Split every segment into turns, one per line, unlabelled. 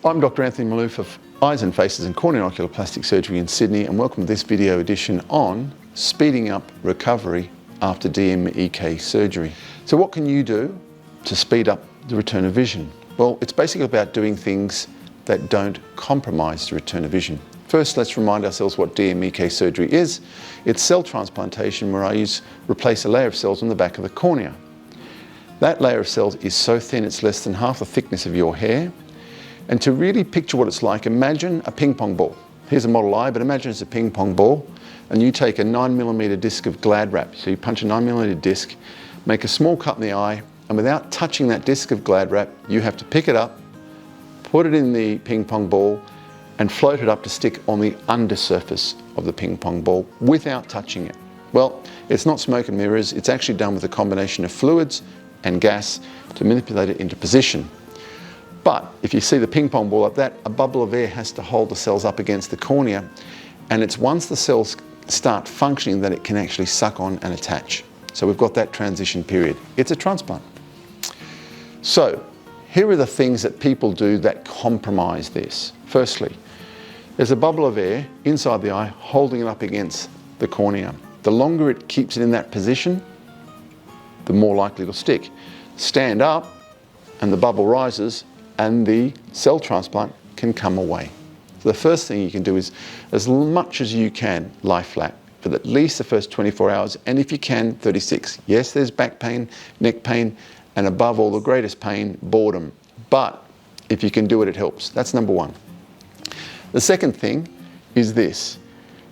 I'm Dr. Anthony Maloof of Eyes and Faces and Corneal Oculoplastic Surgery in Sydney, and welcome to this video edition on speeding up recovery after DMEK surgery. So what can you do to speed up the return of vision? Well, it's basically about doing things that don't compromise the return of vision. First, let's remind ourselves what DMEK surgery is. It's cell transplantation where I replace a layer of cells on the back of the cornea. That layer of cells is so thin it's less than half the thickness of your hair. And to really picture what it's like, imagine a ping pong ball. Here's a model eye, but imagine it's a ping pong ball, and you take a 9mm disc of Glad wrap. So you punch a 9mm disc, make a small cut in the eye, and without touching that disc of Glad wrap, you have to pick it up, put it in the ping pong ball, and float it up to stick on the undersurface of the ping pong ball without touching it. Well, it's not smoke and mirrors. It's actually done with a combination of fluids and gas to manipulate it into position. But if you see the ping pong ball like that, a bubble of air has to hold the cells up against the cornea, and it's once the cells start functioning that it can actually suck on and attach. So we've got that transition period. It's a transplant. So here are the things that people do that compromise this. Firstly, there's a bubble of air inside the eye holding it up against the cornea. The longer it keeps it in that position, the more likely it'll stick. Stand up and the bubble rises, and the cell transplant can come away. So the first thing you can do is, as much as you can, lie flat for at least the first 24 hours, and if you can, 36. Yes, there's back pain, neck pain, and above all, the greatest pain, boredom. But if you can do it, it helps. That's number one. The second thing is this.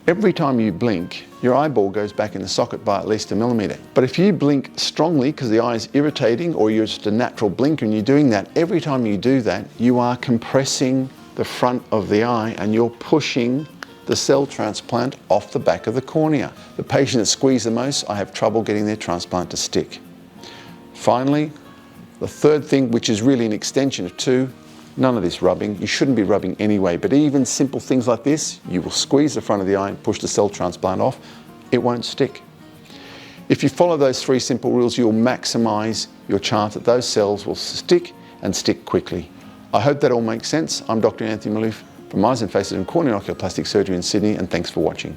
Every time you blink, your eyeball goes back in the socket by at least 1 millimeter. But if you blink strongly because the eye is irritating, or you're just a natural blinker and you're doing that, every time you do that, you are compressing the front of the eye and you're pushing the cell transplant off the back of the cornea. The patient that squeezes the most, I have trouble getting their transplant to stick. Finally, the third thing, which is really an extension of two, none of this rubbing. You shouldn't be rubbing anyway, but even simple things like this, you will squeeze the front of the eye and push the cell transplant off. It won't stick. If you follow those 3 simple rules, you'll maximize your chance that those cells will stick and stick quickly. I hope that all makes sense. I'm Dr. Anthony Maloof from Eyes and Faces and Corneal Oculoplastic Surgery in Sydney, and thanks for watching.